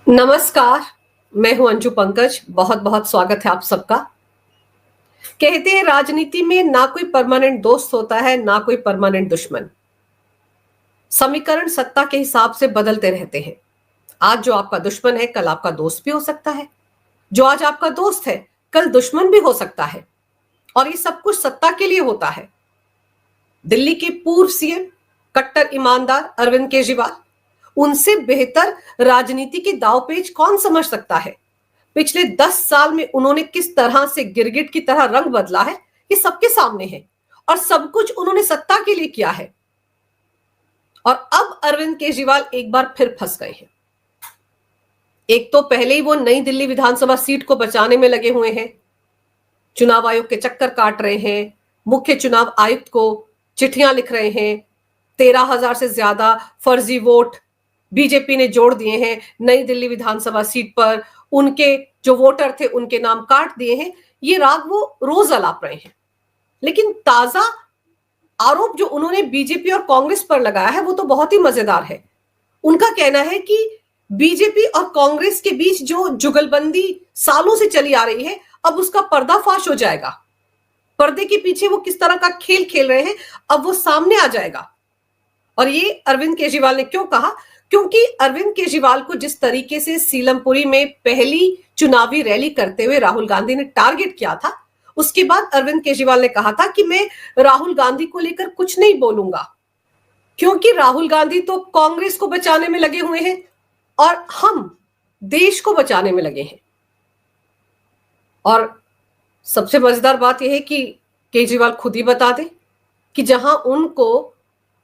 नमस्कार। मैं हूं अंजू पंकज। बहुत बहुत स्वागत है आप सबका। कहते हैं राजनीति में ना कोई परमानेंट दोस्त होता है, ना कोई परमानेंट दुश्मन। समीकरण सत्ता के हिसाब से बदलते रहते हैं। आज जो आपका दुश्मन है, कल आपका दोस्त भी हो सकता है। जो आज आपका दोस्त है, कल दुश्मन भी हो सकता है। और ये सब कुछ सत्ता के लिए होता है। दिल्ली के पूर्व सीएम, कट्टर ईमानदार अरविंद केजरीवाल, उनसे बेहतर राजनीति के दांवपेच कौन समझ सकता है। पिछले 10 साल में उन्होंने किस तरह से गिरगिट की तरह रंग बदला है, ये सबके सामने है। और सब कुछ उन्होंने सत्ता के लिए किया है। और अब अरविंद केजरीवाल एक बार फिर फंस गए हैं। एक तो पहले ही वो नई दिल्ली विधानसभा सीट को बचाने में लगे हुए हैं। चुनाव आयोग के चक्कर काट रहे हैं। मुख्य चुनाव आयुक्त को चिट्ठियां लिख रहे हैं। 13,000 से ज्यादा फर्जी वोट बीजेपी ने जोड़ दिए हैं नई दिल्ली विधानसभा सीट पर। उनके जो वोटर थे उनके नाम काट दिए हैं। ये राग वो रोज अलाप रहे हैं। लेकिन ताजा आरोप जो उन्होंने बीजेपी और कांग्रेस पर लगाया है वो तो बहुत ही मजेदार है। उनका कहना है कि बीजेपी और कांग्रेस के बीच जो जुगलबंदी सालों से चली आ रही है, अब उसका पर्दाफाश हो जाएगा। पर्दे के पीछे वो किस तरह का खेल खेल रहे हैं, अब वो सामने आ जाएगा। और ये अरविंद केजरीवाल ने क्यों कहा? क्योंकि अरविंद केजरीवाल को जिस तरीके से सीलमपुरी में पहली चुनावी रैली करते हुए राहुल गांधी ने टारगेट किया था, उसके बाद अरविंद केजरीवाल ने कहा था कि मैं राहुल गांधी को लेकर कुछ नहीं बोलूंगा, क्योंकि राहुल गांधी तो कांग्रेस को बचाने में लगे हुए हैं और हम देश को बचाने में लगे हैं। और सबसे मजेदार बात यह है कि केजरीवाल खुद ही बता दे कि जहां उनको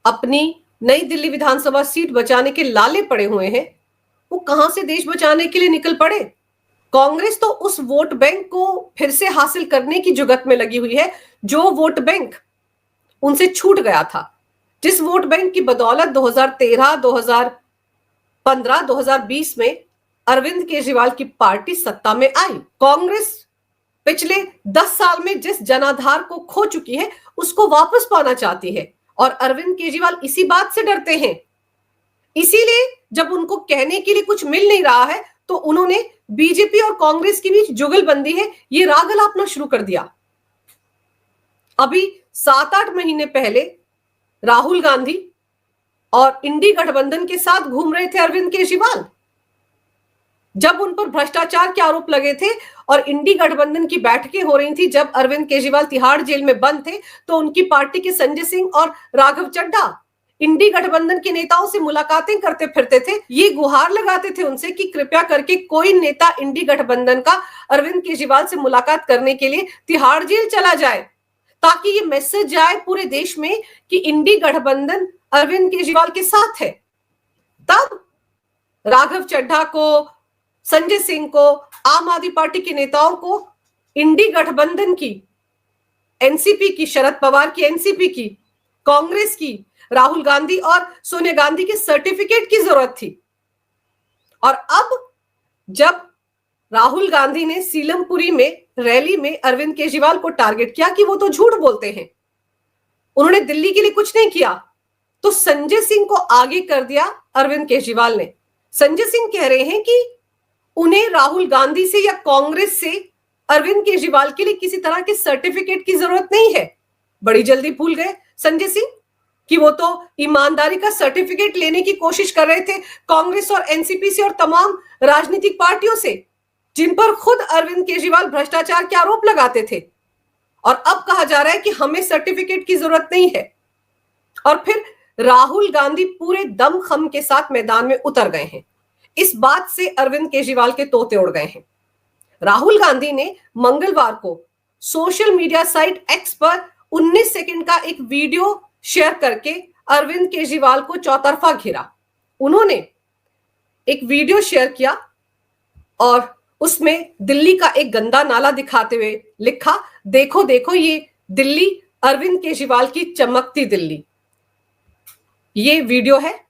अपनी नई दिल्ली विधानसभा सीट बचाने के लाले पड़े हुए हैं, वो कहां से देश बचाने के लिए निकल पड़े। कांग्रेस तो उस वोट बैंक को फिर से हासिल करने की जुगत में लगी हुई है जो वोट बैंक उनसे छूट गया था। जिस वोट बैंक की बदौलत 2013, 2015, 2020 में अरविंद केजरीवाल की पार्टी सत्ता में आई। कांग्रेस पिछले 10 साल में जिस जनाधार को खो चुकी है उसको वापस पाना चाहती है। और अरविंद केजरीवाल इसी बात से डरते हैं। इसीलिए जब उनको कहने के लिए कुछ मिल नहीं रहा है तो उन्होंने बीजेपी और कांग्रेस के बीच जुगलबंदी है ये राग अलापना शुरू कर दिया। अभी 7-8 महीने पहले राहुल गांधी और इंडी गठबंधन के साथ घूम रहे थे अरविंद केजरीवाल। जब उन पर भ्रष्टाचार के आरोप लगे थे और इंडी गठबंधन की बैठकें हो रही थी, जब अरविंद केजरीवाल तिहाड़ जेल में बंद थे, तो उनकी पार्टी के संजय सिंह और राघव चड्ढा इंडी गठबंधन के नेताओं से मुलाकातें करते फिरते थे। ये गुहार लगाते थे उनसे कि कृपया करके कोई नेता इंडी गठबंधन का अरविंद केजरीवाल से मुलाकात करने के लिए तिहाड़ जेल चला जाए, ताकि ये मैसेज जाए पूरे देश में कि इंडी गठबंधन अरविंद केजरीवाल के साथ है। तब राघव चड्ढा को, संजय सिंह को, आम आदमी पार्टी के नेताओं को इंडी गठबंधन की, एनसीपी की, शरद पवार की एनसीपी की, कांग्रेस की, राहुल गांधी और सोनिया गांधी के सर्टिफिकेट की जरूरत थी। और अब जब राहुल गांधी ने सीलमपुरी में रैली में अरविंद केजरीवाल को टारगेट किया कि वो तो झूठ बोलते हैं, उन्होंने दिल्ली के लिए कुछ नहीं किया, तो संजय सिंह को आगे कर दिया अरविंद केजरीवाल ने। संजय सिंह कह रहे हैं कि उन्हें राहुल गांधी से या कांग्रेस से अरविंद केजरीवाल के लिए किसी तरह के सर्टिफिकेट की जरूरत नहीं है। बड़ी जल्दी भूल गए संजय सिंह कि वो तो ईमानदारी का सर्टिफिकेट लेने की कोशिश कर रहे थे कांग्रेस और एनसीपी से और तमाम राजनीतिक पार्टियों से, जिन पर खुद अरविंद केजरीवाल भ्रष्टाचार के आरोप लगाते थे। और अब कहा जा रहा है कि हमें सर्टिफिकेट की जरूरत नहीं है। और फिर राहुल गांधी पूरे दमखम के साथ मैदान में उतर गए हैं। इस बात से अरविंद केजरीवाल के तोते उड़ गए हैं। राहुल गांधी ने मंगलवार को सोशल मीडिया साइट एक्स पर 19 सेकंड का एक वीडियो शेयर करके अरविंद केजरीवाल को चौतरफा घेरा। उन्होंने एक वीडियो शेयर किया और उसमें दिल्ली का एक गंदा नाला दिखाते हुए लिखा, देखो देखो ये दिल्ली, अरविंद केजरीवाल की चमकती दिल्ली। ये वीडियो है।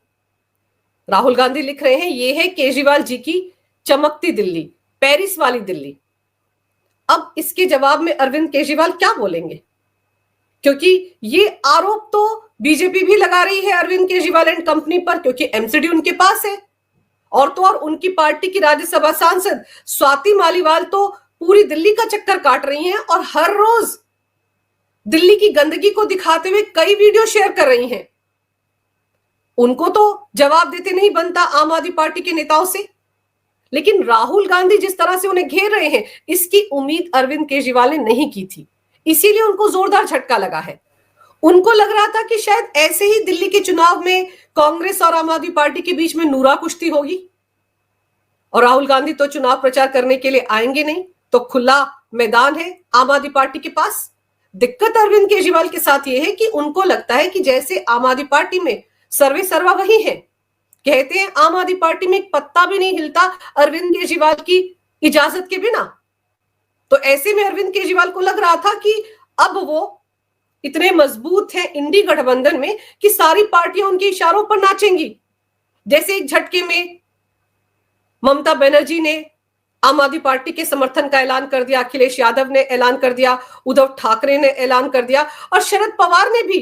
राहुल गांधी लिख रहे हैं, ये है केजरीवाल जी की चमकती दिल्ली, पेरिस वाली दिल्ली। अब इसके जवाब में अरविंद केजरीवाल क्या बोलेंगे? क्योंकि ये आरोप तो बीजेपी भी लगा रही है अरविंद केजरीवाल एंड कंपनी पर, क्योंकि एमसीडी उनके पास है और तो और उनकी पार्टी की राज्यसभा सांसद स्वाति मालीवाल तो पूरी दिल्ली का चक्कर काट रही हैं और हर रोज दिल्ली की गंदगी को दिखाते हुए कई वीडियो शेयर कर रही हैं। उनको तो जवाब देते नहीं बनता आम आदमी पार्टी के नेताओं से, लेकिन राहुल गांधी जिस तरह से उन्हें घेर रहे हैं, इसकी उम्मीद अरविंद केजरीवाल ने नहीं की थी। इसीलिए उनको जोरदार झटका लगा है। उनको लग रहा था कि शायद ऐसे ही दिल्ली के चुनाव में कांग्रेस और आम आदमी पार्टी के बीच में नूरा कुश्ती होगी और राहुल गांधी तो चुनाव प्रचार करने के लिए आएंगे नहीं, तो खुला मैदान है आम आदमी पार्टी के पास। दिक्कत अरविंद केजरीवाल के साथ यह है कि उनको लगता है कि जैसे आम आदमी पार्टी में सर्वे सर्वा वही है। कहते हैं आम आदमी पार्टी में एक पत्ता भी नहीं हिलता अरविंद केजरीवाल की इजाजत के बिना। तो ऐसे में अरविंद केजरीवाल को लग रहा था कि अब वो इतने मजबूत हैं इंडी गठबंधन में कि सारी पार्टियां उनके इशारों पर नाचेंगी। जैसे एक झटके में ममता बनर्जी ने आम आदमी पार्टी के समर्थन का ऐलान कर दिया, अखिलेश यादव ने ऐलान कर दिया, उद्धव ठाकरे ने ऐलान कर दिया और शरद पवार ने भी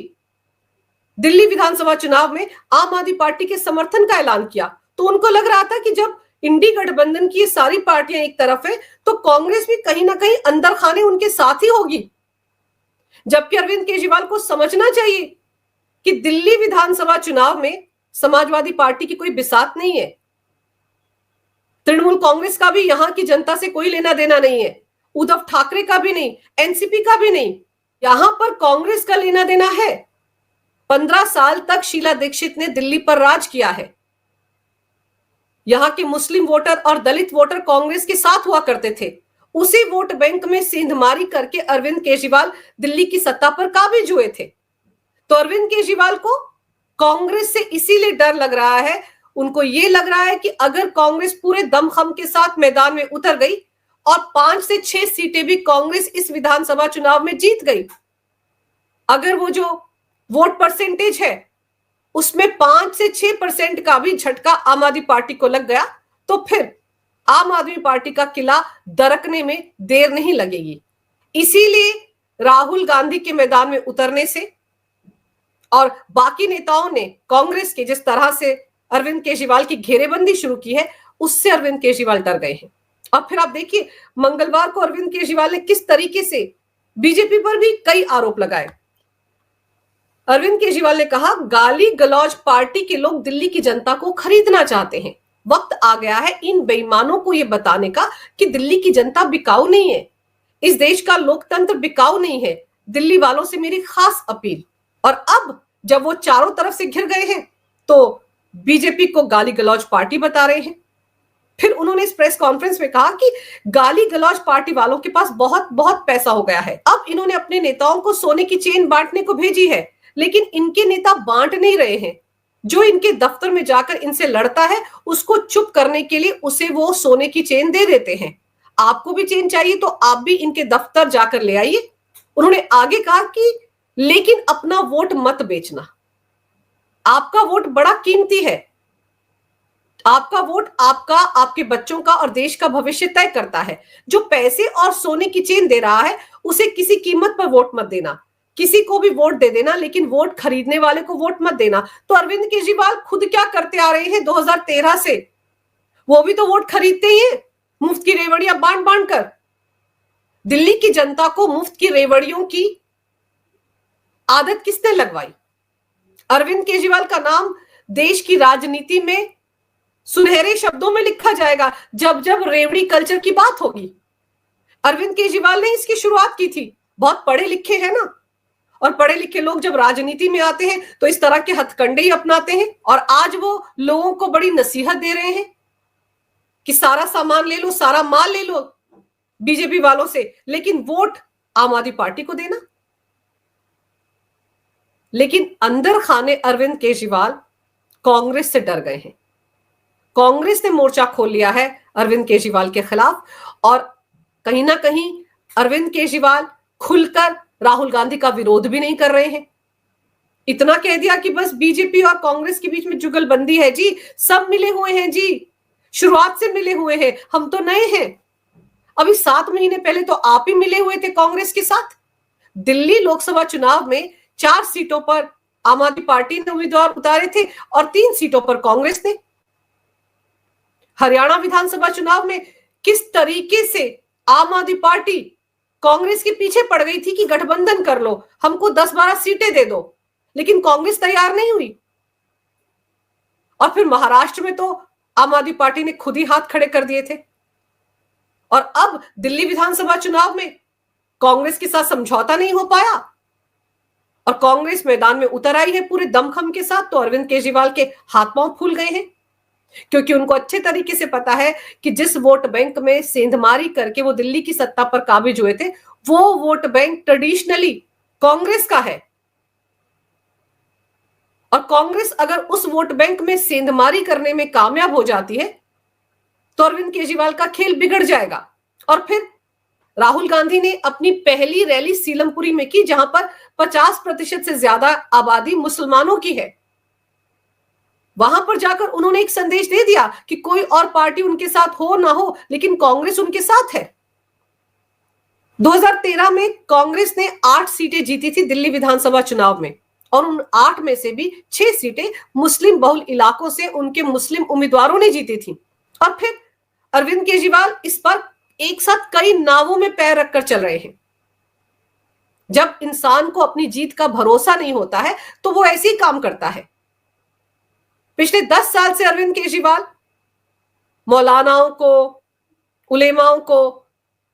दिल्ली विधानसभा चुनाव में आम आदमी पार्टी के समर्थन का ऐलान किया। तो उनको लग रहा था कि जब इंडी गठबंधन की ये सारी पार्टियां एक तरफ है तो कांग्रेस भी कहीं ना कहीं अंदर खाने उनके साथ ही होगी। जबकि अरविंद केजरीवाल को समझना चाहिए कि दिल्ली विधानसभा चुनाव में समाजवादी पार्टी की कोई बिसात नहीं है, तृणमूल कांग्रेस का भी यहां की जनता से कोई लेना देना नहीं है, उद्धव ठाकरे का भी नहीं, एनसीपी का भी नहीं, यहां पर कांग्रेस का लेना देना है। 15 साल तक शीला दीक्षित ने दिल्ली पर राज किया है। यहां के मुस्लिम वोटर और दलित वोटर कांग्रेस के साथ हुआ करते थे। उसी वोट बैंक में सेंधमारी करके अरविंद केजरीवाल दिल्ली की सत्ता पर काबिज हुए थे। तो अरविंद केजरीवाल को कांग्रेस से इसीलिए डर लग रहा है। उनको यह लग रहा है कि अगर कांग्रेस पूरे दमखम के साथ मैदान में उतर गई और 5 से 6 सीटें भी कांग्रेस इस विधानसभा चुनाव में जीत गई, अगर वो जो वोट परसेंटेज है उसमें 5 से 6% का भी झटका आम आदमी पार्टी को लग गया, तो फिर आम आदमी पार्टी का किला दरकने में देर नहीं लगेगी। इसीलिए राहुल गांधी के मैदान में उतरने से और बाकी नेताओं ने कांग्रेस के जिस तरह से अरविंद केजरीवाल की घेरेबंदी शुरू की है, उससे अरविंद केजरीवाल डर गए हैं। अब फिर आप देखिए मंगलवार को अरविंद केजरीवाल ने किस तरीके से बीजेपी पर भी कई आरोप लगाए। अरविंद केजरीवाल ने कहा, गाली गलौज पार्टी के लोग दिल्ली की जनता को खरीदना चाहते हैं। वक्त आ गया है इन बेईमानों को यह बताने का कि दिल्ली की जनता बिकाऊ नहीं है, इस देश का लोकतंत्र बिकाऊ नहीं है। दिल्ली वालों से मेरी खास अपील। और अब जब वो चारों तरफ से घिर गए हैं तो बीजेपी को गाली गलौज पार्टी बता रहे हैं। फिर उन्होंने इस प्रेस कॉन्फ्रेंस में कहा कि गाली गलौज पार्टी वालों के पास बहुत बहुत पैसा हो गया है। अब इन्होंने अपने नेताओं को सोने की चेन बांटने को भेजी है, लेकिन इनके नेता बांट नहीं रहे हैं। जो इनके दफ्तर में जाकर इनसे लड़ता है उसको चुप करने के लिए उसे वो सोने की चेन दे देते हैं। आपको भी चेन चाहिए तो आप भी इनके दफ्तर जाकर ले आइए। उन्होंने आगे कहा कि लेकिन अपना वोट मत बेचना, आपका वोट बड़ा कीमती है। आपका वोट आपका, आपके बच्चों का और देश का भविष्य तय करता है। जो पैसे और सोने की चेन दे रहा है उसे किसी कीमत पर वोट मत देना। किसी को भी वोट दे देना, लेकिन वोट खरीदने वाले को वोट मत देना। तो अरविंद केजरीवाल खुद क्या करते आ रहे हैं 2013 से, वो भी तो वोट खरीदते ही हैं, मुफ्त की रेवड़ियां बांट बांट कर। दिल्ली की जनता को मुफ्त की रेवड़ियों की आदत किसने लगवाई? अरविंद केजरीवाल का नाम देश की राजनीति में सुनहरे शब्दों में लिखा जाएगा जब जब रेवड़ी कल्चर की बात होगी। अरविंद केजरीवाल ने इसकी शुरुआत की थी। बहुत पढ़े लिखे हैं ना, और पढ़े लिखे लोग जब राजनीति में आते हैं तो इस तरह के हथकंडे ही अपनाते हैं। और आज वो लोगों को बड़ी नसीहत दे रहे हैं कि सारा सामान ले लो, सारा माल ले लो बीजेपी वालों से, लेकिन वोट आम आदमी पार्टी को देना। लेकिन अंदर खाने अरविंद केजरीवाल कांग्रेस से डर गए हैं। कांग्रेस ने मोर्चा खोल लिया है अरविंद केजरीवाल के खिलाफ, और कहीं ना कहीं अरविंद केजरीवाल खुलकर राहुल गांधी का विरोध भी नहीं कर रहे हैं। इतना कह दिया कि बस बीजेपी और कांग्रेस के बीच में जुगलबंदी है जी, सब मिले हुए हैं जी, शुरुआत से मिले हुए हैं, हम तो नए हैं। अभी 7 महीने पहले तो आप ही मिले हुए थे कांग्रेस के साथ। दिल्ली लोकसभा चुनाव में 4 सीटों पर आम आदमी पार्टी ने उम्मीदवार उतारे थे और 3 सीटों पर कांग्रेस ने। हरियाणा विधानसभा चुनाव में किस तरीके से आम आदमी पार्टी कांग्रेस के पीछे पड़ गई थी कि गठबंधन कर लो, हमको 10-12 सीटें दे दो, लेकिन कांग्रेस तैयार नहीं हुई। और फिर महाराष्ट्र में तो आम आदमी पार्टी ने खुद ही हाथ खड़े कर दिए थे। और अब दिल्ली विधानसभा चुनाव में कांग्रेस के साथ समझौता नहीं हो पाया और कांग्रेस मैदान में उतर आई है पूरे दमखम के साथ, तो अरविंद केजरीवाल के हाथ पांव फूल गए हैं, क्योंकि उनको अच्छे तरीके से पता है कि जिस वोट बैंक में सेंधमारी करके वो दिल्ली की सत्ता पर काबिज हुए थे, वो वोट बैंक ट्रेडिशनली कांग्रेस का है। और कांग्रेस अगर उस वोट बैंक में सेंधमारी करने में कामयाब हो जाती है तो अरविंद केजरीवाल का खेल बिगड़ जाएगा। और फिर राहुल गांधी ने अपनी पहली रैली सीलमपुरी में की, जहां पर 50% से ज्यादा आबादी मुसलमानों की है। वहां पर जाकर उन्होंने एक संदेश दे दिया कि कोई और पार्टी उनके साथ हो ना हो, लेकिन कांग्रेस उनके साथ है। 2013 में कांग्रेस ने 8 सीटें जीती थी दिल्ली विधानसभा चुनाव में, और उन 8 में से भी 6 सीटें मुस्लिम बहुल इलाकों से उनके मुस्लिम उम्मीदवारों ने जीती थी। और फिर अरविंद केजरीवाल इस पर एक साथ कई नावों में पैर रखकर चल रहे हैं। जब इंसान को अपनी जीत का भरोसा नहीं होता है तो वो ऐसे ही काम करता है। पिछले 10 साल से अरविंद केजरीवाल मौलानाओं को, उलेमाओं को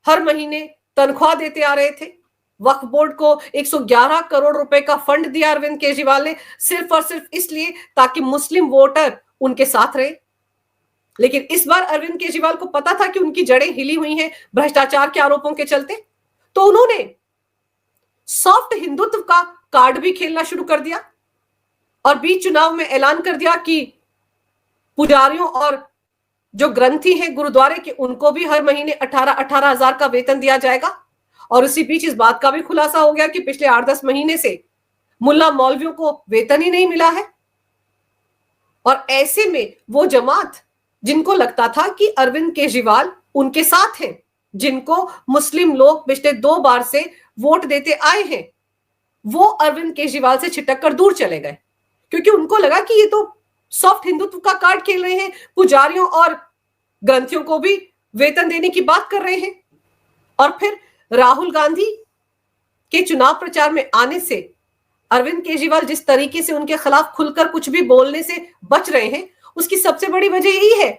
हर महीने तनख्वाह देते आ रहे थे। वक्फ बोर्ड को 111 करोड़ रुपए का फंड दिया अरविंद केजरीवाल ने, सिर्फ और सिर्फ इसलिए ताकि मुस्लिम वोटर उनके साथ रहे। लेकिन इस बार अरविंद केजरीवाल को पता था कि उनकी जड़ें हिली हुई हैं भ्रष्टाचार के आरोपों के चलते, तो उन्होंने सॉफ्ट हिंदुत्व का कार्ड भी खेलना शुरू कर दिया और बीच चुनाव में ऐलान कर दिया कि पुजारियों और जो ग्रंथी हैं गुरुद्वारे के, उनको भी हर महीने 18-18 हजार का वेतन दिया जाएगा। और उसी बीच इस बात का भी खुलासा हो गया कि पिछले 8-10 महीने से मुल्ला मौलवियों को वेतन ही नहीं मिला है। और ऐसे में वो जमात जिनको लगता था कि अरविंद केजरीवाल उनके साथ हैं, जिनको मुस्लिम लोग पिछले 2 बार से वोट देते आए हैं, वो अरविंद केजरीवाल से छिटक कर दूर चले गए, क्योंकि उनको लगा कि ये तो सॉफ्ट हिंदुत्व का कार्ड खेल रहे हैं, पुजारियों और ग्रंथियों को भी वेतन देने की बात कर रहे हैं। और फिर राहुल गांधी के चुनाव प्रचार में आने से अरविंद केजरीवाल जिस तरीके से उनके खिलाफ खुलकर कुछ भी बोलने से बच रहे हैं, उसकी सबसे बड़ी वजह यही है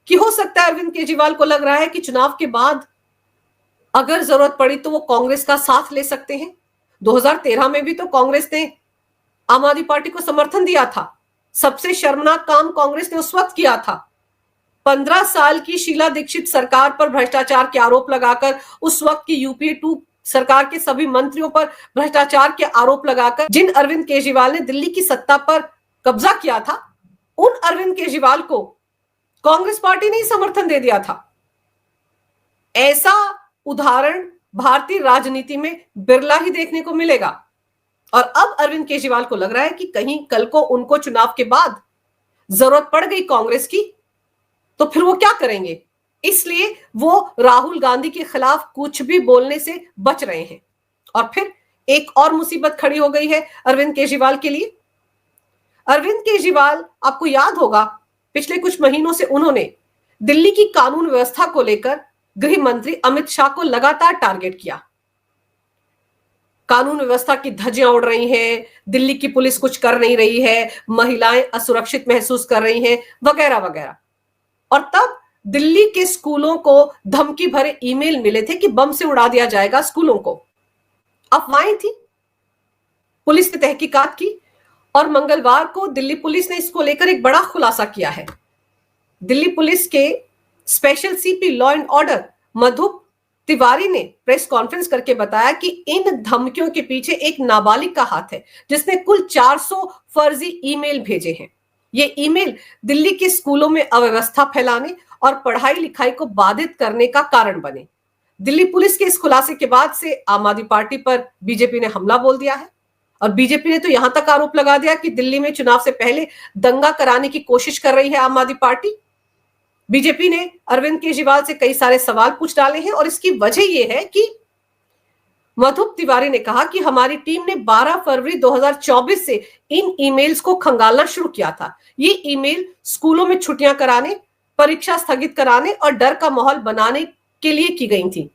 कि हो सकता है अरविंद केजरीवाल को लग रहा है कि चुनाव के बाद अगर जरूरत पड़ी तो वो कांग्रेस का साथ ले सकते हैं। 2013 में भी तो कांग्रेस ने आम आदमी पार्टी को समर्थन दिया था। सबसे शर्मनाक काम कांग्रेस ने उस वक्त किया था। 15 साल की शीला दीक्षित सरकार पर भ्रष्टाचार के आरोप लगाकर, उस वक्त की यूपीए 2 सरकार के सभी मंत्रियों पर भ्रष्टाचार के आरोप लगाकर जिन अरविंद केजरीवाल ने दिल्ली की सत्ता पर कब्जा किया था, उन अरविंद केजरीवाल को कांग्रेस पार्टी ने समर्थन दे दिया था। ऐसा उदाहरण भारतीय राजनीति में बिरला ही देखने को मिलेगा। और अब अरविंद केजरीवाल को लग रहा है कि कहीं कल को उनको चुनाव के बाद जरूरत पड़ गई कांग्रेस की, तो फिर वो क्या करेंगे। इसलिए वो राहुल गांधी के खिलाफ कुछ भी बोलने से बच रहे हैं। और फिर एक और मुसीबत खड़ी हो गई है अरविंद केजरीवाल के लिए। अरविंद केजरीवाल, आपको याद होगा, पिछले कुछ महीनों से उन्होंने दिल्ली की कानून व्यवस्था को लेकर गृह मंत्री अमित शाह को लगातार टारगेट किया। कानून व्यवस्था की धज्जियां उड़ रही हैं, दिल्ली की पुलिस कुछ कर नहीं रही है, महिलाएं असुरक्षित महसूस कर रही हैं, वगैरह वगैरह। और तब दिल्ली के स्कूलों को धमकी भरे ईमेल मिले थे कि बम से उड़ा दिया जाएगा स्कूलों को। अफवाहें थी। पुलिस ने तहकीकात की और मंगलवार को दिल्ली पुलिस ने इसको लेकर एक बड़ा खुलासा किया है। दिल्ली पुलिस के special CP law and order Madhup Tiwari ने प्रेस कॉन्फ्रेंस करके बताया कि इन धमकियों के पीछे एक नाबालिग का हाथ है, जिसने कुल 400 फर्जी ईमेल भेजे हैं। ये ईमेल दिल्ली के स्कूलों में अव्यवस्था फैलाने और पढ़ाई लिखाई को बाधित करने का कारण बने। दिल्ली पुलिस के इस खुलासे के बाद से आम आदमी पार्टी पर बीजेपी ने हमला बोल दिया है। और बीजेपी ने तो यहां तक आरोप लगा दिया कि दिल्ली में चुनाव से पहले दंगा कराने की कोशिश कर रही है आम आदमी पार्टी। बीजेपी ने अरविंद केजरीवाल से कई सारे सवाल पूछ डाले हैं और इसकी वजह यह है कि मधुप तिवारी ने कहा कि हमारी टीम ने 12 फरवरी 2024 से इन ईमेल्स को खंगालना शुरू किया था। ये ईमेल स्कूलों में छुट्टियां कराने, परीक्षा स्थगित कराने और डर का माहौल बनाने के लिए की गई थी।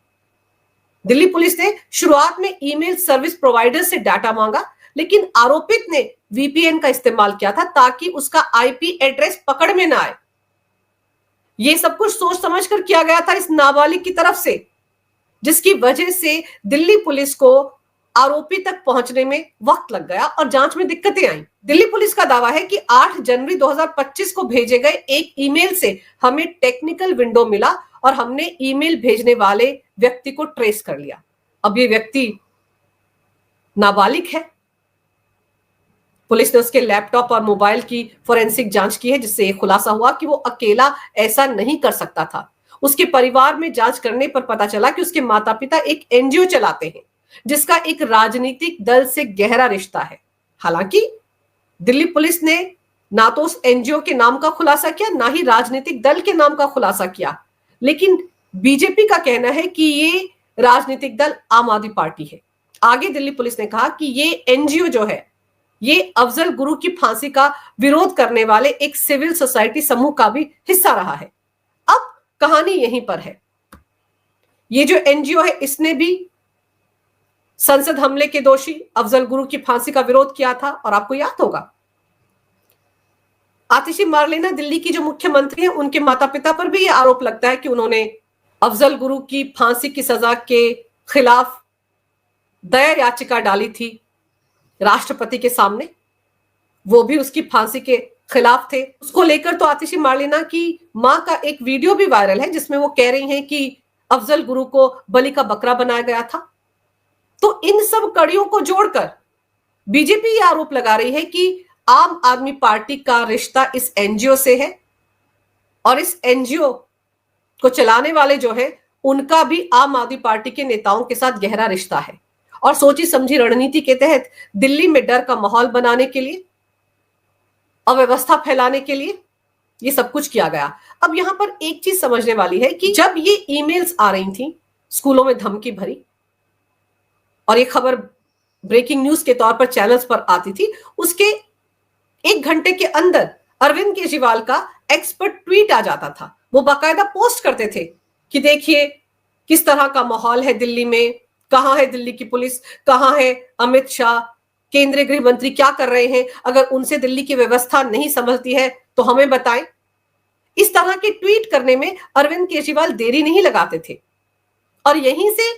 दिल्ली पुलिस ने शुरुआत में ईमेल सर्विस प्रोवाइडर से डाटा मांगा, लेकिन आरोपित ने वीपीएन का इस्तेमाल किया था ताकि उसका आईपी एड्रेस पकड़ में ना आए। यह सब कुछ सोच समझकर किया गया था इस नाबालिग की तरफ से, जिसकी वजह से दिल्ली पुलिस को आरोपी तक पहुंचने में वक्त लग गया और जांच में दिक्कतें आई। दिल्ली पुलिस का दावा है कि 8 जनवरी 2025 को भेजे गए एक ईमेल से हमें टेक्निकल विंडो मिला और हमने ईमेल भेजने वाले व्यक्ति को ट्रेस कर लिया। अब ये व्यक्ति नाबालिग है। पुलिस ने उसके लैपटॉप और मोबाइल की फोरेंसिक जांच की है, जिससे यह खुलासा हुआ कि वो अकेला ऐसा नहीं कर सकता था। उसके परिवार में जांच करने पर पता चला कि उसके माता पिता एक एनजीओ चलाते हैं जिसका एक राजनीतिक दल से गहरा रिश्ता है। हालांकि दिल्ली पुलिस ने ना तो उस एनजीओ के नाम का खुलासा किया, ना ही राजनीतिक दल के नाम का खुलासा किया, लेकिन बीजेपी का कहना है कि ये राजनीतिक दल आम आदमी पार्टी है। आगे दिल्ली पुलिस ने कहा कि ये एनजीओ जो है, ये अफजल गुरु की फांसी का विरोध करने वाले एक सिविल सोसाइटी समूह का भी हिस्सा रहा है। अब कहानी यहीं पर है। ये जो एनजीओ है, इसने भी संसद हमले के दोषी अफजल गुरु की फांसी का विरोध किया था। और आपको याद होगा, आतिशी मार्लेना दिल्ली की जो मुख्यमंत्री है, उनके माता पिता पर भी यह आरोप लगता है कि उन्होंने अफजल गुरु की फांसी की सजा के खिलाफ दया याचिका डाली थी राष्ट्रपति के सामने। वो भी उसकी फांसी के खिलाफ थे। उसको लेकर तो आतिशी मार्लेना की मां का एक वीडियो भी वायरल है, जिसमें वो कह रही हैं कि अफजल गुरु को बलि का बकरा बनाया गया था। तो इन सब कड़ियों को जोड़कर बीजेपी ये आरोप लगा रही है कि आम आदमी पार्टी का रिश्ता इस एनजीओ से है और इस एनजीओ को चलाने वाले जो है, उनका भी आम आदमी पार्टी के नेताओं के साथ गहरा रिश्ता है। और सोची समझी रणनीति के तहत दिल्ली में डर का माहौल बनाने के लिए, अव्यवस्था फैलाने के लिए ये सब कुछ किया गया। अब यहां पर एक चीज समझने वाली है कि जब ये ईमेल्स आ रही थी स्कूलों में धमकी भरी, और ये खबर ब्रेकिंग न्यूज के तौर पर चैनल्स पर आती थी, उसके 1 घंटे के अंदर अरविंद केजरीवाल का एक्सपर्ट ट्वीट आ जाता था। वो बाकायदा पोस्ट करते थे कि देखिए किस तरह का माहौल है दिल्ली में, कहां है दिल्ली की पुलिस, कहां है अमित शाह, केंद्रीय गृह मंत्री क्या कर रहे हैं, अगर उनसे दिल्ली की व्यवस्था नहीं संभलती है तो हमें बताएं। इस तरह के ट्वीट करने में अरविंद केजरीवाल देरी नहीं लगाते थे। और यहीं से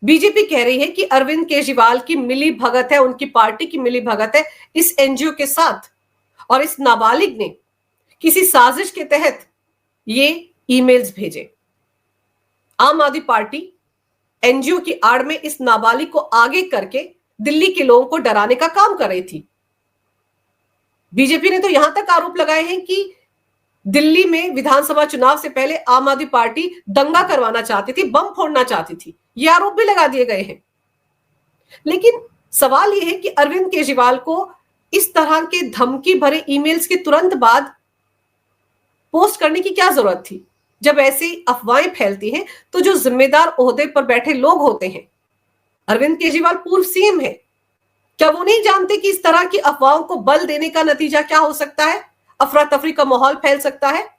बीजेपी कह रही है कि अरविंद केजरीवाल की मिली भगत है, उनकी पार्टी की मिली भगत है इस एनजीओ के साथ, और इस नाबालिग ने किसी साजिश के तहत ये ईमेल्स भेजे। आम आदमी पार्टी एनजीओ की आड़ में इस नाबालिग को आगे करके दिल्ली के लोगों को डराने का काम कर रही थी। बीजेपी ने तो यहां तक आरोप लगाए हैं कि दिल्ली में विधानसभा चुनाव से पहले आम आदमी पार्टी दंगा करवाना चाहती थी, बम फोड़ना चाहती थी। ये आरोप भी लगा दिए गए हैं। लेकिन सवाल यह है कि अरविंद केजरीवाल को इस तरह के धमकी भरे ईमेल्स के तुरंत बाद पोस्ट करने की क्या जरूरत थी? जब ऐसी अफवाहें फैलती हैं तो जो जिम्मेदार ओहदे पर बैठे लोग होते हैं, अरविंद केजरीवाल पूर्व सीएम है, क्या वो नहीं जानते कि इस तरह की अफवाहों को बल देने का नतीजा क्या हो सकता है? अफरा तफरी का माहौल फैल सकता है।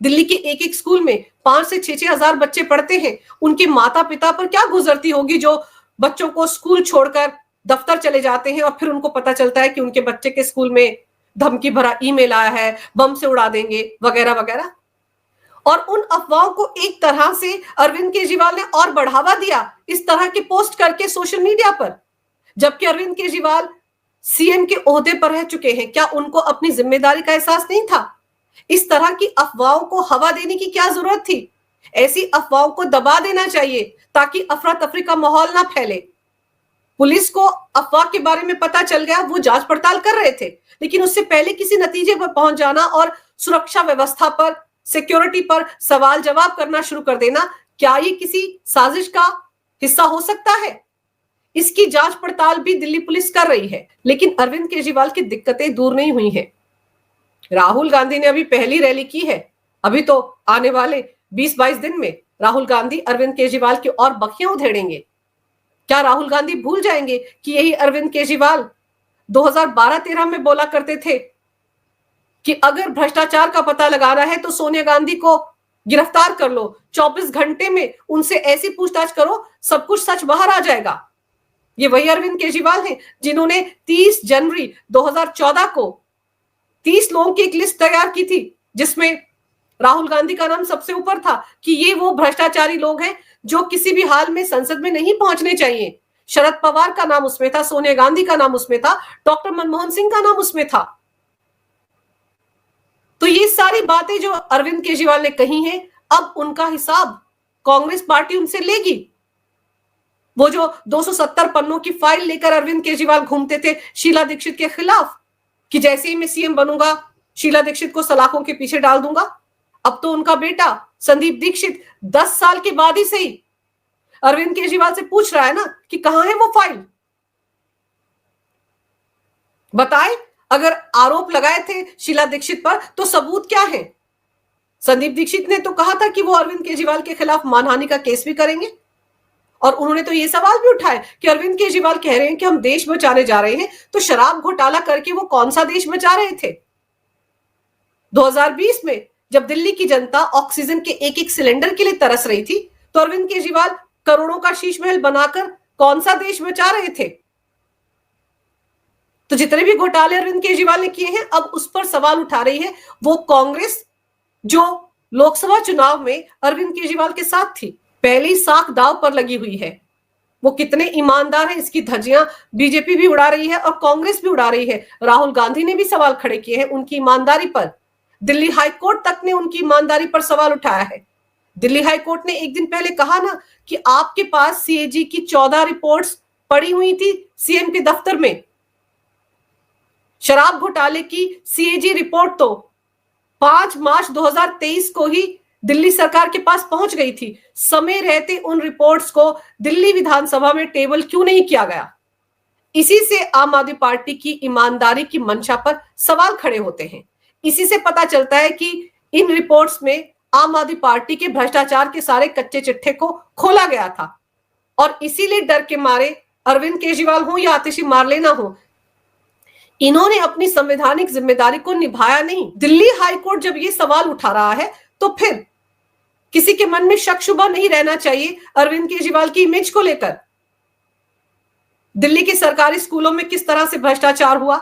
दिल्ली के एक एक स्कूल में 5 से 6 हजार बच्चे पढ़ते हैं। उनके माता पिता पर क्या गुजरती होगी जो बच्चों को स्कूल छोड़कर दफ्तर चले जाते हैं और फिर उनको पता चलता है कि उनके बच्चे के स्कूल में धमकी भरा ईमेल आया है, बम से उड़ा देंगे वगैरह वगैरह। और उन अफवाहों को एक तरह से अरविंद केजरीवाल ने और बढ़ावा दिया इस तरह के पोस्ट करके सोशल मीडिया पर, जबकि अरविंद केजरीवाल सीएम के ओहदे पर रह चुके हैं। क्या उनको अपनी जिम्मेदारी का एहसास नहीं था? इस तरह की अफवाहों को हवा देने की क्या जरूरत थी? ऐसी अफवाहों को दबा देना चाहिए ताकि अफरा तफरी का माहौल ना फैले। पुलिस को अफवाह के बारे में पता चल गया, वो जांच पड़ताल कर रहे थे, लेकिन उससे पहले किसी नतीजे पर पहुंच जाना और सुरक्षा व्यवस्था पर, सिक्योरिटी पर सवाल जवाब करना शुरू कर देना, क्या ये किसी साजिश का हिस्सा हो सकता है? इसकी जांच पड़ताल भी दिल्ली पुलिस कर रही है। लेकिन अरविंद केजरीवाल की दिक्कतें दूर नहीं हुई हैं। राहुल गांधी ने अभी पहली रैली की है। अभी तो आने वाले 20-22 दिन में राहुल गांधी अरविंद केजरीवाल की और बखियां उधेड़ेंगे। क्या राहुल गांधी भूल जाएंगे कि यही अरविंद केजरीवाल 2012-13 में बोला करते थे कि अगर भ्रष्टाचार का पता लगाना है तो सोनिया गांधी को गिरफ्तार कर लो, 24 घंटे में उनसे ऐसी पूछताछ करो, सब कुछ सच बाहर आ जाएगा। ये वही अरविंद केजरीवाल हैं जिन्होंने 30 जनवरी 2014 को 30 लोगों की एक लिस्ट तैयार की थी, जिसमें राहुल गांधी का नाम सबसे ऊपर था कि ये वो भ्रष्टाचारी लोग हैं जो किसी भी हाल में संसद में नहीं पहुंचने चाहिए। शरद पवार का नाम उसमें था, सोनिया गांधी का नाम उसमें था, डॉक्टर मनमोहन सिंह का नाम उसमें था। तो ये सारी बातें जो अरविंद केजरीवाल ने कही हैं, अब उनका हिसाब कांग्रेस पार्टी उनसे लेगी। वो जो 270 पन्नों की फाइल लेकर अरविंद केजरीवाल घूमते थे शीला दीक्षित के खिलाफ, कि जैसे ही मैं सीएम बनूंगा शीला दीक्षित को सलाखों के पीछे डाल दूंगा, अब तो उनका बेटा संदीप दीक्षित 10 साल के बाद ही सही अरविंद केजरीवाल से पूछ रहा है ना कि कहां है वो फाइल, बताए। अगर आरोप लगाए थे शीला दीक्षित पर तो सबूत क्या है? संदीप दीक्षित ने तो कहा था कि वो अरविंद केजरीवाल के खिलाफ मानहानि का केस भी करेंगे, और उन्होंने तो ये सवाल भी उठाया कि अरविंद केजरीवाल कह रहे हैं कि हम देश बचाने जा रहे हैं, तो शराब घोटाला करके वो कौन सा देश बचा रहे थे? 2020 में जब दिल्ली की जनता ऑक्सीजन के एक एक सिलेंडर के लिए तरस रही थी, तो अरविंद केजरीवाल करोड़ों का शीश महल बनाकर कौन सा देश बचा रहे थे? तो जितने भी घोटाले अरविंद केजरीवाल ने किए हैं, अब उस पर सवाल उठा रही है वो कांग्रेस जो लोकसभा चुनाव में अरविंद केजरीवाल के साथ थी। पहली साख दांव पर लगी हुई है। वो कितने ईमानदार हैं इसकी धज्जियां बीजेपी भी उड़ा रही है और कांग्रेस भी उड़ा रही है। राहुल गांधी ने भी सवाल खड़े किए हैं उनकी ईमानदारी पर। दिल्ली हाईकोर्ट तक ने उनकी ईमानदारी पर सवाल उठाया है। दिल्ली हाईकोर्ट ने एक दिन पहले कहा ना कि आपके पास सीएजी की 14 रिपोर्ट्स पड़ी हुई थी सीएम के दफ्तर में। शराब घोटाले की सीएजी रिपोर्ट तो 5 मार्च 2023 को ही दिल्ली सरकार के पास पहुंच गई थी। समय रहते उन रिपोर्ट्स को दिल्ली विधानसभा में टेबल क्यों नहीं किया गया? इसी से आम आदमी पार्टी की ईमानदारी की मंशा पर सवाल खड़े होते हैं। इसी से पता चलता है कि इन रिपोर्ट्स में आम आदमी पार्टी के भ्रष्टाचार के सारे कच्चे चिट्ठे को खोला गया था, और इसीलिए डर के मारे अरविंद केजरीवाल हो या आतिशी मारलेना हो, इन्होंने अपनी संवैधानिक जिम्मेदारी को निभाया नहीं। दिल्ली हाईकोर्ट जब ये सवाल उठा रहा है तो फिर किसी के मन में शक शुबा नहीं रहना चाहिए अरविंद केजरीवाल की इमेज को लेकर। दिल्ली के सरकारी स्कूलों में किस तरह से भ्रष्टाचार हुआ,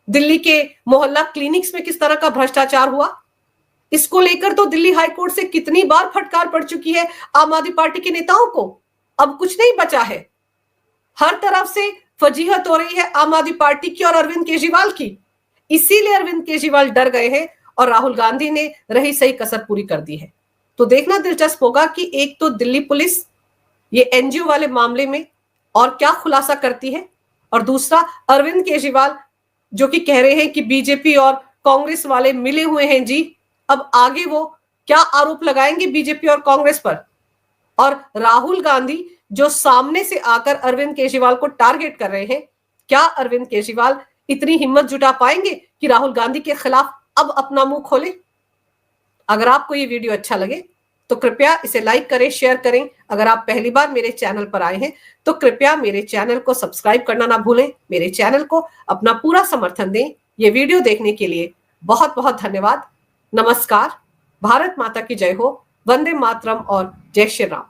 दिल्ली के मोहल्ला क्लिनिक्स में किस तरह का भ्रष्टाचार हुआ, इसको लेकर तो दिल्ली हाईकोर्ट से कितनी बार फटकार पड़ चुकी है आम आदमी पार्टी के नेताओं को। अब कुछ नहीं बचा है। हर तरफ से फजीहत हो रही है आम आदमी पार्टी की और अरविंद केजरीवाल की। इसीलिए अरविंद केजरीवाल डर गए हैं और राहुल गांधी ने रही सही कसर पूरी कर दी है। तो देखना दिलचस्प होगा कि एक तो दिल्ली पुलिस ये एनजीओ वाले मामले में और क्या खुलासा करती है, और दूसरा अरविंद केजरीवाल जो कि कह रहे हैं कि बीजेपी और कांग्रेस वाले मिले हुए हैं जी। अब आगे वो क्या आरोप लगाएंगे बीजेपी और कांग्रेस पर, और राहुल गांधी जो सामने से आकर अरविंद केजरीवाल को टारगेट कर रहे हैं, क्या अरविंद केजरीवाल इतनी हिम्मत जुटा पाएंगे कि राहुल गांधी के खिलाफ अब अपना मुंह खोले? अगर आपको ये वीडियो अच्छा लगे तो कृपया इसे लाइक करें, शेयर करें। अगर आप पहली बार मेरे चैनल पर आए हैं तो कृपया मेरे चैनल को सब्सक्राइब करना ना भूलें। मेरे चैनल को अपना पूरा समर्थन दें। ये वीडियो देखने के लिए बहुत बहुत धन्यवाद। नमस्कार। भारत माता की जय हो। वंदे मातरम और जय श्री राम।